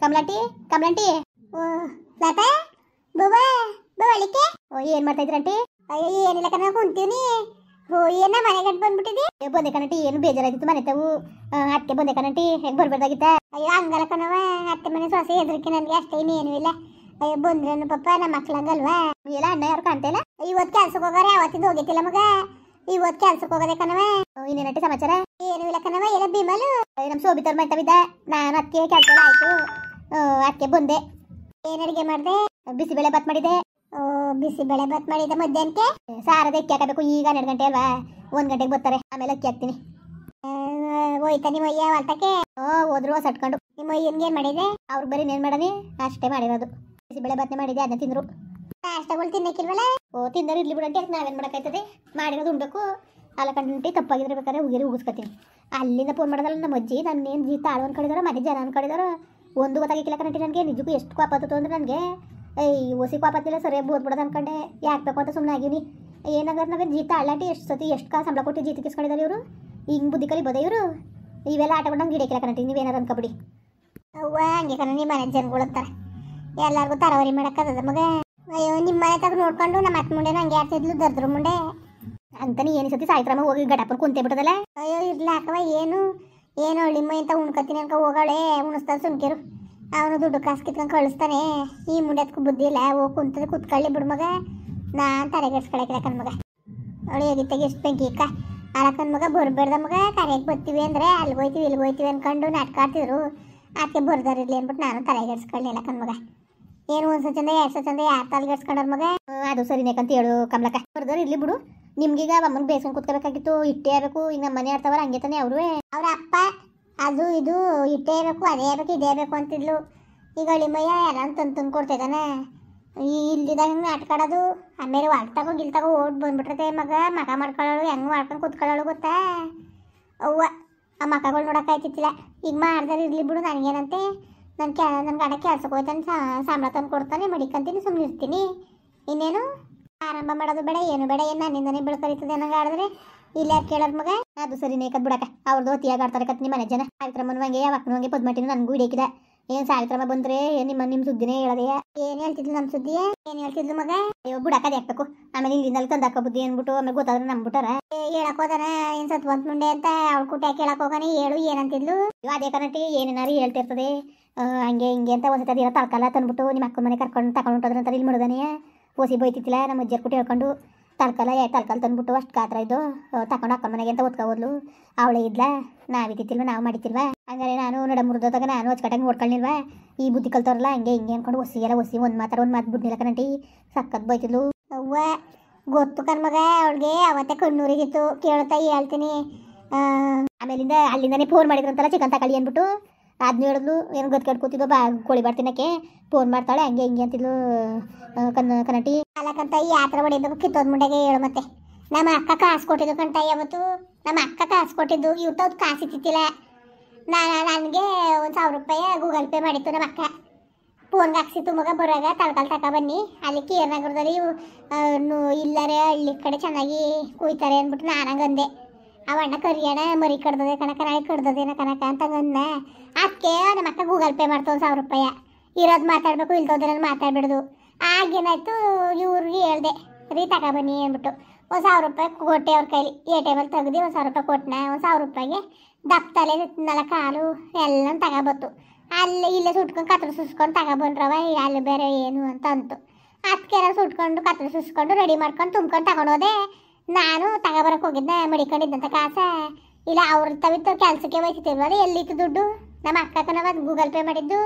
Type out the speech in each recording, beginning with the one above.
ಕಮಲಾಂಟಿ ಕಮಲಾಂಟಿ ಓ ಲತಾ ಬವ್ವ ಬವಳಿಕೆ ಓ ಏನು ಮಾಡ್ತಾ ಇದ್ರಂಟಿ? ಅಯ್ಯೋ ಏನಿಲ್ಲ ಕಣ ಕುಂತೀವಿ. ಓ ಏನ ಮನೆಗೆ ಬಂದ್ಬಿಟ್ಟಿದಿ? ಬಂದೆ ಕಣಟಿ, ಏನು ಬೇಜಾರಾಗಿತ್ತು ಮನೆ ತಾವು ಅತ್ತೆ ಬಂದೆ ಕಣಟಿ, ಹೇಗೆ ಬರ್ಬಾರ್ದಾಗಿತ್ತ? ಅಯ್ಯೋ ಹಂಗಲ್ಲ ಕಣವ, ಅತ್ತೆ ಮನೆ ಸೊಸೆ ಹೆದರಿಕೆ ನನಗೆ ಅಷ್ಟೇ, ಇನ್ನೇನು ಇಲ್ಲ. ಅಯ್ಯೋ ಬಂದ್ರೇನು ಪಾಪ ನಮ್ಮ ಮಕ್ಳಂಗಲ್ವಾ? ಇಲ್ಲ ಅಣ್ಣ ಯಾರು ಕಾಣ್ತಾ ಇಲ್ಲ. ಇವತ್ತು ಕೆಲ್ಸಕ್ಕೆ ಹೋಗೋರೆ, ಅವತ್ತಿಂದ ಹೋಗಿತ್ತಿಲ್ಲ ಮಗ, ಇವತ್ತು ಕೆಲ್ಸಕ್ಕೆ ಹೋಗೋದೆ ಕಣವ. ಇನ್ನೇನಟ್ಟಿ ಸಮಾಚಾರ? ಏನು ಇಲ್ಲ ಕಣವ, ಏನೋ ಬಿಮಲು ನಮ್ಮ ಶೋಭಿತವ್ರ ಮೈತವಿದ್ದ, ನಾನು ಅದಕ್ಕೆ ಕೆಲಸ ಎಲ್ಲ ಆಯ್ತು, ಅದಕ್ಕೆ ಬಂದೆ. ಏನು ಅಡುಗೆ ಮಾಡಿದೆ? ಬಿಸಿಬೇಳೆ ಬಾತ್ ಮಾಡಿದೆ. ಬಿಸಿಬೇಳೆ ಬಾತ್ ಮಾಡಿದೆ. ಮಧ್ಯಾಹ್ನಕ್ಕೆ ಸಾರದ ಅಕ್ಕಿ ಹಾಕಬೇಕು, ಈಗ 12 ಗಂಟೆ ಅಲ್ವಾ, 1 ಗಂಟೆಗೆ ಬರ್ತಾರೆ, ಆಮೇಲೆ ಅಕ್ಕಿ ಹಾಕ್ತೀನಿ. ಹೋಯ್ತಾ ನಿಮ್ಮ ಅಯ್ಯ ಹೊಲ್ತಕ್ಕೆ? ಹೋದ್ರು ಸಟ್ಕೊಂಡು. ನಿಮ್ಮ ಅಯ್ಯನ್ಗೆ ಏನು ಮಾಡಿದೆ? ಅವ್ರಿಗೆ ಬರೀ ಏನು ಮಾಡನಿ ಅಷ್ಟೇ ಮಾಡಿರೋದು, ಬಿಸಿಬೇಳೆ ಬಾತ್ನೆ ಮಾಡಿದೆ, ಅದನ್ನ ತಿಂದ್ರು. ನಾಷ್ಟಗಳು ತಿನ್ನಕ್ಕಿಲ್ವಲ್ಲ? ತಿಂದರು ಇರ್ಲಿ ಬಿಡಂಟಿ, ಅದಕ್ಕೆ ನಾವೇನು ಮಾಡೋಕ್ಕಾಯ್ತದೆ, ಮಾಡಿರೋದು ಉಣ್ಬೇಕು. ಅಲ್ಲ ಕಂಡು ತಪ್ಪಾಗಿದ್ರೆ ಬೇಕಾದ್ರೆ ಉಗಿರಿ ಉಗಿಸ್ಕೊತೀನಿ. ಅಲ್ಲಿಂದ ಫೋನ್ ಮಾಡೋದಲ್ಲ ನಮ್ಮ ಅಜ್ಜಿ, ನನ್ನೇನು ಜೀತ ಆಳು ಅನ್ಕೊಂಡಿದಾರೋ, ಮನೆ ಜನ ಅನ್ಕೊಂಡಿದಾರೋ ಒಂದು ಗೊತ್ತಾಗಿಲ್ಲ ಕಣಂಟಿ. ನನಗೆ ನಿಜಕ್ಕೂ ಎಷ್ಟು ಕೋಪತ್ತು ಅಂದ್ರೆ ನನಗೆ ಹೊಸಿ ಕೋಪತ್ತಿಲ್ಲ, ಸರಿಯಾಗಿ ಬೋದ್ಬಿಡೋದು ಅನ್ಕೊಂಡೆ, ಯಾಕೆ ಬೇಕು ಅಂತ ಸುಮ್ಮನೆ ಆಗಿನಿ. ಏನಾದ್ರು ನಾವೇನು ಜೀತ ಆಳಾಟಿ ಎಷ್ಟು ಸತಿ ಎಷ್ಟು ಕಾಲ ಸಂಬಳ ಕೊಟ್ಟು ಜೀತಕ್ಕೆ ಇಸ್ಕೊಂಡಿದ್ದಾರೆ ಇವರು, ಹಿಂಗೆ ಬುದ್ಧಿ ಕಲಿಬೋದ ಇವರು? ಇವೆಲ್ಲ ಆಟಗಳು ನಂಗೆ ಗಿಡಕ್ಕಿಲ್ಲ ಕಣಂಟಿ, ನೀವೇನಾರು ಅನ್ಕೊಬಿಡಿ. ಅವ್ವ ಹಂಗೆ ಕಣ, ನಿಮ್ಮ ಮನೆ ಜನಗಳು ಅಂತಾರೆ ಎಲ್ಲರಿಗೂ ತರವರಿ ಮಾಡೋಕ್ಕದ ಮಗ. ಅಯ್ಯೋ ನಿಮ್ಮ ಮನೆ ತಗ ನೋಡ್ಕೊಂಡು ನಮ್ಮ ಅತ್ತ ಮುಂಡೆ ನಂಗೆ ಯಾರ್ತಿದ್ಲು ದರ್ದ್ರ ಮುಂಡೆ ಅಂತಾನೆ ಏನು ಸತಿ ಸಾಯ್ತ್ರಮ್ಮ ಹೋಗಿ ಗಡಪನ್ ಕುಂತೆ ಬಿಟ್ಟದಲ್ಲ. ಅಯ್ಯೋ ಇರ್ಲಿ ಹಾಕವ, ಏನು ಹಳ್ಳಿಮ್ಮ ಅಂತ ಉಣ್ಕತ್ತೀನಿ ಅನ್ಕ ಹೋಗಾಳೆ, ಉಣಿಸ್ತಾನೆ ಸುಮ್ಕಿರು, ಅವನು ದುಡ್ಡು ಕಾಸು ಕಿತ್ಕೊಂಡು ಕಳಿಸ್ತಾನೆ. ಈ ಮುಂಡೆದಕ್ಕೂ ಬುದ್ಧಿ ಇಲ್ಲ, ಹೋಗಿ ಕುಂತದ ಕುತ್ಕೊಳ್ಳಿ ಬಿಡು ಮಗ, ನಾನು ತಲೆಗೆಡ್ಸ್ಕೊಳಕಿಲ್ಲ ಕಣ್ ಮಗ. ಅವಳು ಹೇಗಿತ್ತಾಗ ಎಷ್ಟು ಬೆಂಕಿ ಇಕ್ಕ ಅಲಕನ್ ಮಗ, ಬರ್ಬೇಡ್ದ ಮಗ, ಕರೆಯಕ್ಕೆ ಬರ್ತೀವಿ ಅಂದರೆ ಅಲ್ಲಿಗೆ ಹೋಯ್ತೀವಿ ಇಲ್ಲಿಗೆ ಹೋಯ್ತೀವಿ ಅನ್ಕೊಂಡು ನಾಟಕ ಆಡ್ತಿದ್ರು, ಅದಕ್ಕೆ ಬರ್ದಾರಿರ್ಲಿ ಅಂದ್ಬಿಟ್ಟು ನಾನು ತಲೆಗೆಡ್ಸ್ಕೊಳ್ಳಿಲ್ಲ ಕಣ್ ಮಗ. ಏನು 1 ಸಚಂದ 2 ಸಚಂದ ಯಾರು ತಲೆಗೆಡ್ಸ್ಕೊಂಡ್ರ ಮಗ? ಅದು ಸರಿನೇಕಂತ ಹೇಳು ಕಮಲಕ್ಕ, ಬರ್ದಾರ ಇರ್ಲಿ ಬಿಡು. ನಿಮ್ಗೀಗ ಅಮ್ಮನಿಗೆ ಬೇಸ್ಕೊಂಡು ಕೂತ್ಕೋಬೇಕಾಗಿತ್ತು, ಇಟ್ಟೇ ಇರಬೇಕು, ಈಗ ನಮ್ಮ ಮನೆ ಆಡ್ತಾವ್ರ ಹಂಗೆ ತಾನೆ ಅವರು. ಅವ್ರ ಅಪ್ಪ ಅದು ಇದು ಇಟ್ಟೇ ಇರಬೇಕು, ಅದೇ ಬೇಕು ಇದೇ ಬೇಕು ಅಂತಿದ್ಲು. ಈಗ ಅಳಿಮಯ್ಯ ಯಾರು ತಂದು ಕೊಡ್ತಿದ್ದಾನೆ, ಇಲ್ಲಿದಾಗ ನಾಟಕ ಆಡೋದು, ಆಮೇಲೆ ಹೊಲ್ತಾಗೋ ಗಿಲ್ತಾಗೋ ಓಡ್ ಬಂದ್ಬಿಟ್ರತೆ ಮಗ. ಮಗ ಮಾಡ್ಕೊಳ್ಳೋಳು ಹೆಂಗೆ ಮಾಡ್ಕೊಂಡು ಕೂತ್ಕೊಳ್ಳೋಳು ಗೊತ್ತಾ? ಅವ್ವ ಆ ಮಕ್ಕಗಳು ನೋಡೋಕ್ಕಾಯ್ತಿತ್ತಿಲ್ಲ. ಈಗ ಮಾಡ್ದಾರ ಇರಲಿ ಬಿಡು, ನನಗೇನಂತೆ, ನನ್ನ ಗಂಡ ಕೆಲ್ಸಕ್ಕೆ ಹೋಯ್ತಾನೆ, ಸಂಬಳ ತಂದು ಕೊಡ್ತಾನೆ, ಮಡಿಕಂತೀನಿ, ಸುಮ್ಮನೆ ಇರ್ತೀನಿ. ಇನ್ನೇನು ಆರಂಭ ಮಾಡೋದು ಬೇಡ, ಏನು ಬೇಡ, ಏನು ನನ್ನಿಂದನೇ ಬೆಳ್ಕರಿತದೆ ಅನ್ನಂಗೆ ಆಡಿದ್ರೆ ಇಲ್ಲ ಕೇಳೋದು ಮಗ. ಅದು ಸರಿನೇ ಕದ್ ಬಿಡಕ್ಕ, ಅವ್ರದ್ದು ಅತಿಯಾಗಿ ಆಡ್ತಾರೆ ಕತ್ ನಿಮ್ಮ ಮನೆ ಜನ. ಸಾವಿತ್ರಮ್ಮನ ಹಂಗೆ ಯಾವಕ್ಕೂ ಹಂಗೆ ಪದ್ಮಟ್ಟಿನ ನನಗೂ ಹಿಡಿಯಕಿದ. ಏನು ಸಾವಿತ್ರಮ್ಮ ಬಂದರೆ ನಿಮ್ಮ ಸುದ್ದಿನೇ ಹೇಳೋದೆಯಾ? ಏನು ಹೇಳ್ತಿದ್ಲು ನಮ್ಮ ಸುದ್ದಿಯೇ? ಏನು ಹೇಳ್ತಿದ್ಲು ಮಗ? ಅಯ್ಯೋ ಬಿಡಕ್ಕದು ಯಾಕಬೇಕು, ಆಮೇಲೆ ಇಲ್ಲಿಂದಲ್ಲಿ ತಂದಾಕ ಬುದ್ಧಿ ಅಂದ್ಬಿಟ್ಟು ಆಮೇಲೆ ಗೊತ್ತಾದ್ರೆ ನಂಬಿಟ್ಟಾರ. ಹೇಳಕ್ ಹೋದಾನ ಏನು ಸತ್ವಂತ ಮುಂಡೆ ಅಂತ ಅವ್ಳು ಕುಟ್ಟ ಕೇಳಕ್ ಹೋಗಾನೆ, ಹೇಳು ಏನಂತಿದ್ಲು? ಅದೇ ಕಣಟಿ ಏನೇನಾರು ಹೇಳ್ತಿರ್ತದೆ ಹಂಗೆ ಹಿಂಗೆ ಅಂತ ಒಂದ್ಸತಿ ಅದಿರೋ ತಳ್ಕಲ್ಲ ತಂದ್ಬಿಟ್ಟು ನಿಮ್ಮ ಅಕ್ಕನ ಮನೆ ಕರ್ಕೊಂಡು ತಗೊಂಡು ಹೊಂಟೋದ್ರಂತಾರೆ. ಇಲ್ಲಿ ಮುಡ್ದಾನೆಯ ಓಸಿ ಬೈತಿತ್ತಿಲ್ಲ, ನಮ್ಮ ಅಜ್ಜರ್ ಕುಟ್ಟಿ ಹೇಳ್ಕೊಂಡು ತಳ್ಕಲ್ಲ ತಂದ್ಬಿಟ್ಟು ಅಷ್ಟು ಕಾತ್ರ ಇದ್ದು ತಗೊಂಡು ಅಕ್ಕನ ಮನೆಗೆ ಅಂತ ಓದ್ಕೋದ್ಲು. ಅವಳೇ ಇದ್ಲ, ನಾವಿದ್ದಿತ್ತಿಲ್ವ, ನಾವು ಮಾಡಿತ್ತಿಲ್ವ, ಹಂಗಾರೆ ನಾನು ನಡ ಮುರಿದೋದಾಗ ನಾನು ಅಚ್ಚುಕಟ್ಟಾಗಿ ನೋಡ್ಕೊಳ್ಳಿಲ್ವ. ಈ ಬುದ್ಧಿ ಕಲ್ತವ್ರಲ್ಲ ಹಂಗೆ ಹಿಂಗೆ ಅನ್ಕೊಂಡು ಒಸಿ ಒಂದು ಮಾತು ಬಿಡ್ನಿಲ್ಲ ಕಣಂಟಿ, ಸಕ್ಕತ್ ಬೈತಿದ್ಲು. ಅವ್ವ ಗೊತ್ತು ಕಣ್ಮಗ, ಅವಳಿಗೆ ಅವತ್ತೆ ಕಣ್ಣೂರಿಗಿತ್ತು, ಕೇಳ್ತಾ ಹೇಳ್ತೀನಿ. ಆಮೇಲಿಂದ ಅಲ್ಲಿಂದನೇ ಫೋನ್ ಮಾಡಿದ್ರಂತಲ್ಲ ಚಿಕನ್ ತಗೊಳ್ಳಿ ಅಂದ್ಬಿಟ್ಟು, ಅದನ್ನ ಹೇಳಿದ್ಲು. ಏನು ಗತ್ಕಟ್ಟು ಕೂತಿದ್ವು, ಕೋಳಿ ಬರ್ತೀನಕ್ಕೆ ಫೋನ್ ಮಾಡ್ತಾಳೆ ಹಂಗೆ ಹಿಂಗೆ ಅಂತಿದ್ಲು ಕಣಟಿ. ಅಲ್ಲಕ್ಕಂತ ಈ ಯಾತ್ರೆ ಹೊಡೆಯೋದು ಕಿತ್ತೋದ್ ಮುಂಡೆಗೆ ಹೇಳು. ಮತ್ತೆ ನಮ್ಮ ಅಕ್ಕ ಕಾಸು ಕೊಟ್ಟಿದ್ದು ಕಂಟ, ಯಾವತ್ತು ನಮ್ಮ ಅಕ್ಕ ಕಾಸು ಕೊಟ್ಟಿದ್ದು, ಇವ್ತವ್ದು ಕಾಸು ಇತ್ತಿತ್ತಿಲ್ಲ. ನನಗೆ 1,000 ರೂಪಾಯಿ ಗೂಗಲ್ ಪೇ ಮಾಡಿತ್ತು ನಮ್ಮ ಅಕ್ಕ, ಫೋನ್ಗೆ ಹಾಕ್ಸಿತ್ತು ಮಗ. ಬರುವಾಗ ತಳ್ಕಲ್ ತಗೊಬನ್ನಿ, ಅಲ್ಲಿ ಕೇರ್ನಗರದಲ್ಲಿ ಇಲ್ಲರೆ ಹಳ್ಳಿ ಕಡೆ ಚೆನ್ನಾಗಿ ಕುಯ್ತಾರೆ ಅಂದ್ಬಿಟ್ಟು ನಾನು ಅಂದೆ. ಅವಣ್ಣ ಕರಿಯಣ ಮರಿ ಕಡ್ದದೆ ಕಣಕ, ನಾಳೆ ಕಡ್ದದೇನ ಕಣಕ ಅಂತಂಗಂದ. ಅದಕ್ಕೆ ನಮ್ಮ ಅಕ್ಕ ಗೂಗಲ್ ಪೇ ಮಾಡ್ತು 1,000 ರೂಪಾಯಿ. ಇರೋದು ಮಾತಾಡಬೇಕು, ಇಲ್ದೋದ್ರೆ ಮಾತಾಡ್ಬಿಡೋದು. ಆಗೇನಾಯ್ತು, ಇವ್ರಿಗೆ ಹೇಳ್ದೆ ರೀ ತಗೊಬನ್ನಿ ಅಂದ್ಬಿಟ್ಟು 1,000 ರೂಪಾಯಿ ಕೊಟ್ಟೆ ಅವ್ರ ಕೈಲಿ. ATM ಅಲ್ಲಿ ತೆಗ್ದು 1,000 ರೂಪಾಯಿ ಕೊಟ್ಟನ. 1,000 ರೂಪಾಯಿಗೆ ದಪ್ತಲೆ 4 ಕಾಲು ಎಲ್ಲ ತಗೊಬತ್ತು. ಅಲ್ಲಿ ಇಲ್ಲೇ ಸುಟ್ಕೊಂಡು ಕತ್ರ ಸುಸ್ಕೊಂಡು ತಗೊಬಂದ್ರವ, ಅಲ್ಲಿ ಬೇರೆ ಏನು ಅಂತ ಅಂತು. ಅದಕ್ಕೆ ಸುಟ್ಕೊಂಡು ಕತ್ರ ಸುಸ್ಕೊಂಡು ರೆಡಿ ಮಾಡ್ಕೊಂಡು ತುಂಬ್ಕೊಂಡು ತಗೊಂಡೋದೆ. ನಾನು ತಗೊಬರಕ್ಕೆ ಹೋಗಿದ್ದೆ, ಮಡಿಕೊಂಡಿದ್ದಂಥ ಕಾಸ ಇಲ್ಲ, ಅವ್ರ ತವಿತ್ತು ಕೆಲಸಕ್ಕೆ ಹೋಯ್ತಿಲ್ವಲ್ಲ, ಎಲ್ಲಿತ್ತು ದುಡ್ಡು? ನಮ್ಮ ಅಕ್ಕಕ್ಕೆ ನಾವು ಅದು ಗೂಗಲ್ ಪೇ ಮಾಡಿದ್ದು.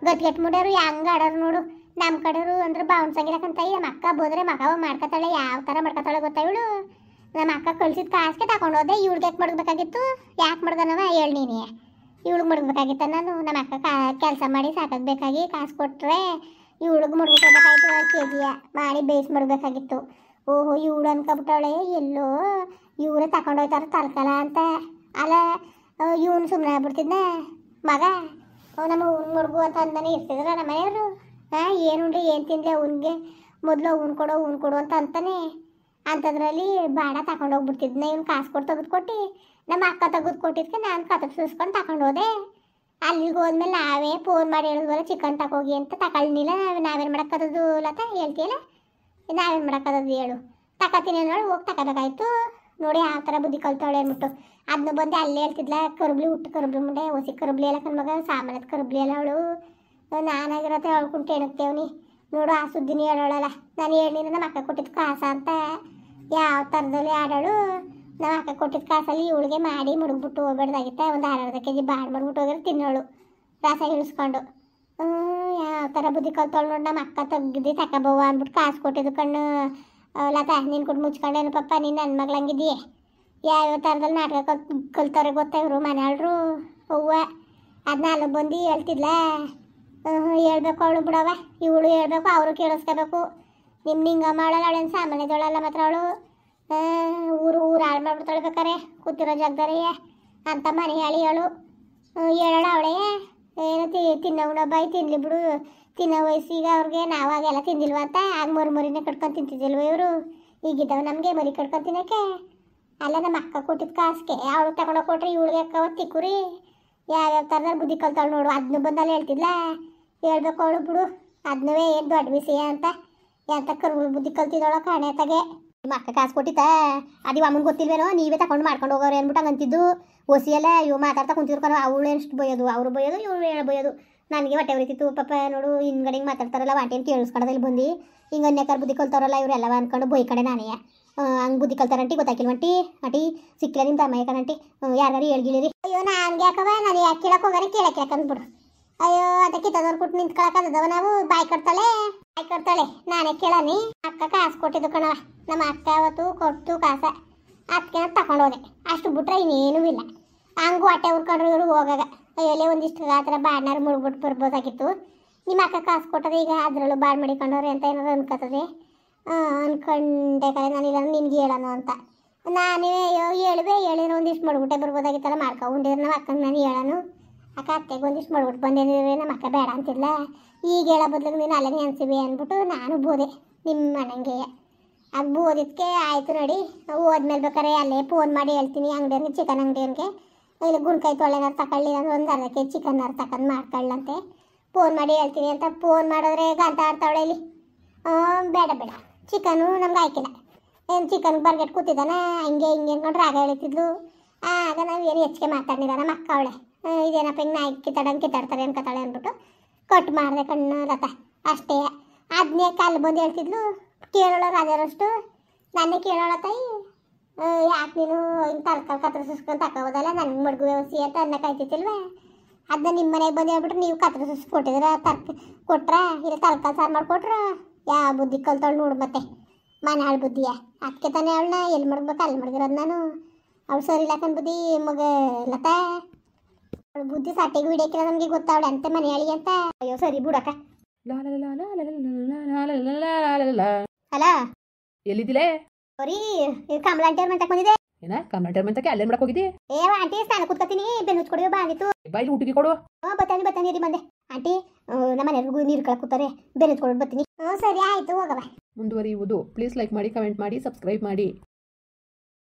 ಗಟ್ಗೆಟ್ ಮುಡಿಯೋರು ಹೆಂಗೆ ಆಡೋರು ನೋಡು, ನಮ್ಮ ಕಡೆಯವರು ಅಂದ್ರೆ ಬಾವುನ್ಸಂಗಿರಕ್ಕಂತ. ನಮ್ಮ ಅಕ್ಕ ಬೋದ್ರೆ ಮಗವ ಮಾಡ್ಕೊತಾಳೆ, ಯಾವ ಥರ ಮಾಡ್ಕೊತಾಳೆ ಗೊತ್ತಾ ಇವಳು? ನಮ್ಮ ಅಕ್ಕ ಕಳ್ಸಿದ ಕಾಸಿಗೆ ತಗೊಂಡೋದೆ. ಇವಳಿಗೆ ಯಾಕೆ ಮಡಗಬೇಕಾಗಿತ್ತು? ಯಾಕೆ ಮಡ್ಗನವ ಹೇಳಿ ನೀನೇ? ಇವಳಿಗೆ ಮಡಗಬೇಕಾಗಿತ್ತ ನಾನು? ನಮ್ಮ ಅಕ್ಕ ಕೆಲಸ ಮಾಡಿ ಸಾಕಾಗಬೇಕಾಗಿ ಕಾಸು ಕೊಟ್ಟರೆ ಇವಳಿಗೆ ಮಡ್ಬೇಕಾಗಿತ್ತು, 1 kg ಮಾಡಿ ಬೇಯಿಸಿ ಮಡಗಬೇಕಾಗಿತ್ತು. ಓಹೋ ಇವಳು ಅನ್ಕೊಬಿಟ್ಟವಳೆ, ಎಲ್ಲೋ ಇವರೇ ತಗೊಂಡೋಯ್ತಾರ ತರ್ಕಲ್ಲ ಅಂತ. ಅಲ್ಲ ಇವನು ಸುಮ್ಮನೆ ಆಗ್ಬಿಡ್ತಿದ್ನ ಮಗ, ನಮ್ಮ ಅವ್ನು ಮಡ್ಗು ಅಂತ ಅಂದಾನೆ ಇರ್ತಿದ್ರ ನಮ್ಮ ಮನೆಯವರು. ಏನುಂಡ್ರಿ ಏನು ತಿನ್ಲಿ ಅವ್ನಿಗೆ, ಮೊದಲು ಅವ್ನು ಕೊಡು ಅಂತ ಅಂತಾನೆ. ಅಂಥದ್ರಲ್ಲಿ ಬಾಡ ತಗೊಂಡೋಗ್ಬಿಡ್ತಿದ್ನ. ಇವ್ನು ಕಾಸು ಕೊಟ್ಟು ತೆಗೆದುಕೊಟ್ಟು ನಮ್ಮ ಅಕ್ಕ ತೆಗೆದು ಕೊಟ್ಟಿದ್ಕೆ ನಾನು ಕತ್ರ ಸುಸ್ಕೊಂಡು ತಗೊಂಡೋದೆ. ಅಲ್ಲಿಗೆ ಹೋದ್ಮೇಲೆ ನಾವೇ ಫೋನ್ ಮಾಡಿ ಹೇಳಿದ್ವಲ್ಲ ಚಿಕನ್ ತಗೋಗಿ ಅಂತ ತಗೊಳ್ಳಿಲ್ಲ. ನಾವೇನು ಮಾಡೋಕ್ಕದು ಲತಾ ಹೇಳ್ತೀಯಲ್ಲ, ನಾವೇನು ಮಾಡೋಕ್ಕದು ಹೇಳು. ತಗೋತೀನಿ ಅನ್ನೋಳು ಹೋಗಿ ತಗೋಬೇಕಾಯ್ತು. ನೋಡಿ ಆ ಥರ ಬುದ್ಧಿ ಕಲ್ತಾವಳೆ ಅಂದ್ಬಿಟ್ಟು ಅದನ್ನ ಬಂದು ಅಲ್ಲೇ ಹೇಳ್ತಿದ್ಲ. ಕರುಬ್ಲಿ ಹುಟ್ಟು ಕರುಬ್ಲಿ ಮುಂಡೆ ಹೊಸಿ ಕರುಬ್ಲಿ ಎಲ್ಲ ಕಣ್ಮಗ ಸಾಮಾನ್ಯದ ಕರುಬ್ಲಿ ಎಲ್ಲ ಅವಳು. ನಾನಾಗಿರತ್ತೆ ಹೇಳ್ಕೊಂಡು ಎಣಕ್ತೇವ್ನಿ ನೋಡು. ಆ ಸುದ್ದಿನಿ ಹೇಳೋಳಲ್ಲ, ನಾನು ಹೇಳಿನ ನಮ್ಮ ಅಕ್ಕ ಕೊಟ್ಟಿದ್ದು ಕಾಸ ಅಂತ. ಯಾವ ಥರದಲ್ಲಿ ಆಡೋಳು. ನಮ್ಮ ಅಕ್ಕ ಕೊಟ್ಟಿದ್ದು ಕಾಸಲ್ಲಿ ಇವಳಿಗೆ ಮಾಡಿ ಮುಡುಗ್ಬಿಟ್ಟು ಹೋಗ್ಬೇಡ್ದಾಗಿತ್ತೆ. ಒಂದು ಅರ್ಧ ಕೆಜಿ ಬಾಡ್ ಮಾಡ್ಬಿಟ್ಟು ಹೋಗಿರೋ ತಿನ್ನೋಳು ರಸ ಇಳಿಸ್ಕೊಂಡು. ಯಾವ ಥರ ಬುದ್ಧಿ ಕಲ್ತವಳು ನೋಡಿ. ನಮ್ಮ ಅಕ್ಕ ತೆಗ್ದು ತಗೋಬವ್ವ ಅಂದ್ಬಿಟ್ಟು ಕಾಸು ಕೊಟ್ಟಿದ್ದು ಕಣ್ಣು. ಲತಾ ನೀನು ಕೊಟ್ಟು ಮುಚ್ಕೊಂಡೇನು ಪಪ್ಪ, ನೀನು ನನ್ನ ಮಗಳಂಗಿದ್ದೀಯ. ಯಾವ್ಯಾವ ಥರದಲ್ಲಿ ನಾಟಕ ಕಲ್ತವ್ರೆ ಗೊತ್ತಾ ಇವರು ಮನೆಯವ್ರು. ಅವ್ವ ಅದನ್ನ ಅಲ್ಲಿ ಬಂದು ಹೇಳ್ತಿದ್ಲ. ಹೇಳ್ಬೇಕು ಅವಳು ಬಿಡವ, ಇವಳು ಹೇಳ್ಬೇಕು, ಅವರು ಕೇಳಿಸ್ಕೋಬೇಕು. ನಿಂಗೆ ಮಾಡಲ್ಲ ಅವಳೇನು ಸಾಮಾನ್ಯದವಳಲ್ಲ ಮಾತ್ರ ಅವಳು. ಊರು ಹಾಳು ಮಾಡ್ಬಿಡ್ತಾಳೆ ಬೇಕಾರೆ ಕೂತಿರೋ ಜಾಗದಾರೆ ಅಂತ ಮನೆ ಹೇಳಿ ಅವಳು. ಹೇಳೋಣ ಅವಳೇ ಏನು ತಿನ್ನೋ ಉಣಬಾಯಿ ತಿನ್ನಲಿ ಬಿಡು. ತಿನ್ನೋ ವಯಸ್ಸಿಗೆ ಅವ್ರಿಗೆ ನಾವಾಗೆಲ್ಲ ತಿಂದಿಲ್ವ ಅಂತ ಆಗ ಮರಿನೇ ಕಟ್ಕೊಂಡು ತಿಂತಿದ್ದಿಲ್ವ ಇವರು. ಈಗಿದ್ದವು ನಮಗೆ ಮರಿ ಕಟ್ಕೊಂಡು ತಿನ್ನೋಕ್ಕೆ. ಅಲ್ಲ ನಮ್ಮ ಅಕ್ಕ ಕೊಟ್ಟಿದ್ದು ಕಾಸಿಗೆ ಅವಳು ತಗೊಂಡೋಗಿ ಕೊಟ್ರೆ ಇವಳಿಗೆ ಅಕ್ಕ ತಿಕ್ಕುರಿ. ಯಾವ್ಯಾವ ಥರದಲ್ಲಿ ಬುದ್ಧಿ ಕಲ್ತಾವಳು ನೋಡು. ಅದನ್ನು ಬಂದಲ್ಲಿ ಹೇಳ್ತಿದ್ಲ. ಹೇಳ್ಬೇಕು ಅವಳು ಬಿಡು, ಅದನ್ನವೇ ಏನು ದೊಡ್ಡ ವಿಷಯ ಅಂತ. ಎಂತ ಕರು ಬುದ್ಧಿ ಕಲ್ತಿದ್ದವಳ ಕಾಣೆ ತಗೆ. ನಿಮ್ಮ ಅಕ್ಕ ಕಾಸು ಕೊಟ್ಟಿತ್ತ ಅದು ಅಮ್ಮನ ಗೊತ್ತಿಲ್ವೇನೋ, ನೀವೇ ತಗೊಂಡು ಮಾಡ್ಕೊಂಡು ಹೋಗೋರು ಅಂದ್ಬಿಟ್ಟು ಹಂಗಂತಿದ್ದು. ಹೊಸಿಯಲ್ಲ ಇವು ಮಾತಾಡ್ತಾ ಕುಂತಿದ್ರು ಕಣೋ. ಅವಳು ಎಷ್ಟು ಬೈಯೋದು, ಅವರು ಬೈಯೋದು, ಇವಳು ಹೇಳ ಬೈಯೋದು. ನನಗೆ ಹೊಟ್ಟೆ ಉರಿತಿತ್ತು ಪಾಪ. ನೋಡು ಹಿಂದ್ಗಡೆ ಹಿಂಗೆ ಮಾತಾಡ್ತಾರಲ್ಲ ವಾಂಟೇನು ಕೇಳಿಸ್ಕೊಳ್ಳೋದಲ್ಲಿ ಬಂದು ಹಿಂಗೆ ಅನ್ಯಕಾರ ಬುದ್ಧಿ ಕಲ್ತಾರಲ್ಲ ಇವರೆಲ್ಲ ಅಂದ್ಕೊಂಡು ಬೈ ಕಡೆ ನಾನೇ ಹಂಗೆ ಬುದ್ಧಿ ಕಲ್ತಾರಂಟಿ ಗೊತ್ತಾಕಿಲ್ವಂಟಿ. ಆಂಟಿ ಸಿಕ್ಕಿಲ್ಲ ನಿಮ್ಮ ತಮ್ಮ ಯಾಕಂಟಿ ಯಾರು ಹೇಳ್ಗಿಳಿರಿ. ಅಯ್ಯೋ ನನಗೆ ಯಾಕವ, ನಾನು ಯಾಕೆ ಕೇಳಕ್ಕೆ ಹೋಗಾರೆ ಕೇಳಕ್ಕೆ ಯಾಕಂದ್ಬಿಡು. ಅಯ್ಯೋ ಅದಕ್ಕೆ ಕಿತ್ತದವ್ರು ಕೊಟ್ಟು ನಿಂತ್ಕೊಳಕ್ಕದವ ನಾವು. ಬಾಯ್ ಕಟ್ತಾಳೆ ನಾನೇ ಕೇಳನಿ. ಅಕ್ಕ ಕಾಸು ಕೊಟ್ಟಿದ್ದು ಕಣವ. ನಮ್ಮ ಅಕ್ಕ ಅವತ್ತು ಕೊಟ್ಟು ಕಾಸ ಅದಕ್ಕೆ ತಗೊಂಡು ಹೋದೆ. ಅಷ್ಟು ಬಿಟ್ರೆ ಇನ್ನೇನೂ ಇಲ್ಲ. ಹಂಗೆ ಹೊಟ್ಟೆ ಉರ್ಕೊಂಡ್ರು ಇವರು ಹೋಗಾಗ. ಅಯ್ಯಲ್ಲೇ ಒಂದಿಷ್ಟು ಆ ಥರ ಬಾಡ್ನಾರು ಮುಳುಗ್ಬಿಟ್ಟು ಬರ್ಬೋದಾಗಿತ್ತು. ನಿಮ್ಮ ಅಕ್ಕ ಕಾಸು ಕೊಟ್ಟರೆ ಈಗ ಅದರಲ್ಲೂ ಬಾಡ್ ಮಾಡಿಕೊಂಡವ್ರೆ ಅಂತ ಏನಾದ್ರು ಅನ್ಕೋತದೆ. ಅನ್ಕೊಂಡೆ ಕಡೆ ನಾನಿಲ್ಲ ನಿನ್ಗೆ ಹೇಳೋಣ ಅಂತ. ನಾನೇ ಹೇಳಿರೋ ಒಂದಿಷ್ಟು ಮಡ್ಬಿಟ್ಟೆ ಬರ್ಬೋದಾಗಿತ್ತಲ್ಲ. ಮಾಡ್ಕೊಂಡಿದ್ರೆ ನಮ್ಮ ಅಕ್ಕನ ನಾನು ಹೇಳೋನು. ಅಕ್ಕ ಅತ್ತೆಗೆ ಒಂದಿಷ್ಟು ಮಡ್ಬಿಟ್ಟು ಬಂದೇನಿದ್ರೆ ನಮ್ಮ ಅಕ್ಕ ಬೇಡ ಅಂತಿಲ್ಲ. ಈಗ ಹೇಳೋ ಬದ್ಲಿಗೆ ನೀನು ಅಲ್ಲೇ ನೆನ್ಸಿವಿ ಅಂದ್ಬಿಟ್ಟು ನಾನು ಬೋದೆ ನಿಮ್ಮ ಮನೆಗೆ. ಅದು ಬೋದಿದ್ದಕ್ಕೆ ಆಯಿತು ನೋಡಿ. ಹೋದ್ಮೇಲೆ ಬೇಕಾರೆ ಅಲ್ಲೇ ಫೋನ್ ಮಾಡಿ ಹೇಳ್ತೀನಿ ಅಂಗಡಿಯವ್ರಿಗೆ, ಚಿಕನ್ ಅಂಗಡಿಯವ್ರಿಗೆ. ಇಲ್ಲಿ ಗುಣ್ಕಾಯಿ ತೊಳೆನಾರು ತಗೊಳ್ಳಿ ಅಂದ್ರೆ ಒಂದು ಅರ್ಧ ಕೆಜಿ ಚಿಕನ್ನಾರು ತಗೊಂಡು ಮಾಡ್ಕೊಳ್ಳಂತೆ. ಫೋನ್ ಮಾಡಿ ಹೇಳ್ತೀನಿ ಅಂತ ಫೋನ್ ಮಾಡಿದ್ರೆ ಗಂಟ ಆಡ್ತಾವಳೆ ಇಲ್ಲಿ. ಬೇಡ ಚಿಕನು ನಮ್ಗೆ ಆಯ್ಕಿಲ್ಲ. ಏನು ಚಿಕನ್ ಬರ್ಗೆಟ್ ಕೂತಿದ್ದಾನ ಹಿಂಗೆ ಅನ್ಕೊಂಡು ರಾಗ ಹೇಳ್ತಿದ್ಲು. ಆಗ ನಾವು ಏನು ಹೆಚ್ಚಿಗೆ ಮಾತಾಡಿದ ನಮ್ಮ ಅಕ್ಕ ಅವಳೆ. ಇದೇನಪ್ಪ ಹಿಂಗೆ ನಾಯಿ ಕಿತ್ತಾಡ್ತಾರೆ ಅನ್ಕೋತಾಳೆ ಅಂದ್ಬಿಟ್ಟು ಕಟ್ ಮಾಡಿದೆ ಕಣ್ಣು ಲತಾ ಅಷ್ಟೇ. ಅದನ್ನೇ ಕಾಲು ಬಂದು ಹೇಳ್ತಿದ್ಲು. ಕೇಳೋಳ ರಾಜರಷ್ಟು ನನ್ನೇ ಕೇಳೋಳ ತಾಯಿ. ಯಾಕೆ ನೀನು ಹಿಂಗೆ ತರಕಾರಿ ಕತ್ತರಿಸ್ಕೊಂಡು ತಗೋಬೋದಲ್ಲ, ನನಗೆ ಮಡ್ಗು ವ್ಯವಸ್ಥೆ ಅಂತ ಅನ್ನಕ್ಕಾಯ್ತಿಲ್ವ. ಅದನ್ನ ನಿಮ್ಮ ಮನೆಗೆ ಬಂದು ಹೇಳ್ಬಿಟ್ರೆ ನೀವು ಕತ್ತರಿಸ್ ಕೊಟ್ಟಿದ್ರೆ ಕೊಟ್ರ ಇಲ್ಲ ತರಕಾರಿ ಸಾರು ಮಾಡಿಕೊಟ್ರ. ಯಾವ ಬುದ್ಧಿ ಕಲ್ತವಳು ನೋಡು ಮತ್ತೆ ಮನೆ ಹಾಳು ಬುದ್ಧಿಯ. ಅದಕ್ಕೆ ತಾನೇ ಅವಳನ್ನ ಎಲ್ಲಿ ಮಡ್ಬೇಕು ಅಲ್ಲಿ ಮಡಗಿರೋದು ನಾನು. ಅವಳು ಸರಿ ಇಲ್ಲಕನ್ ಬುದ್ಧಿ ಮಗ ಲತಾ. ಅವಳು ಬುದ್ಧಿ ಸಾಟಿಗೆ ಹಿಡಿಯಕ್ಕಿಲ್ಲ ನಮಗೆ ಗೊತ್ತಾವಳೆ ಅಂತ ಮನೆ ಹೇಳಿ ಅಂತ. ಅಯ್ಯೋ ಸರಿ ಬಿಡಕ್ಕ. ಅಲ್ಲ ಎಲ್ಲಿದ್ದಿಲೆ? ಸರಿ ಕಮಲ ಆಂಟಿ ಅವ್ರ ಮಂತಕ್ಕೆ ಬಂದಿದೆ. ಏನ ಕಮಲಾಟರ್ ಮಂತಕ್ಕೆ ಅಲ್ಲೇನ್ ಮಾಡಕ್ ಹೋಗಿದ್ದಿ? ಆಂಟಿ ಸ್ನಾನ ಕೂತ್ಕೊತೀನಿ, ಬೆನ್ನು ಕೊಡಿ ಬಾಂದಿತ್ತು. ಬಾಯಿ ಊಟಿಗೆ ಕೊಡು. ಬತ್ತಾನಿ ರೀ ಬಂದೆ. ಆಂಟಿ ನಮ್ಮ ಮನೆಯವ್ರಿಗೂ ನೀರು ಕಳಕ್ ಕೂತಾರೆ, ಬೆನ್ನು ಕೊಡೋದು ಬರ್ತೀನಿ. ಸರಿ ಆಯ್ತು ಹೋಗವ. ಮುಂದುವರಿಯುವುದು. ಪ್ಲೀಸ್ ಲೈಕ್ ಮಾಡಿ, ಕಮೆಂಟ್ ಮಾಡಿ, ಸಬ್ಸ್ಕ್ರೈಬ್ ಮಾಡಿ.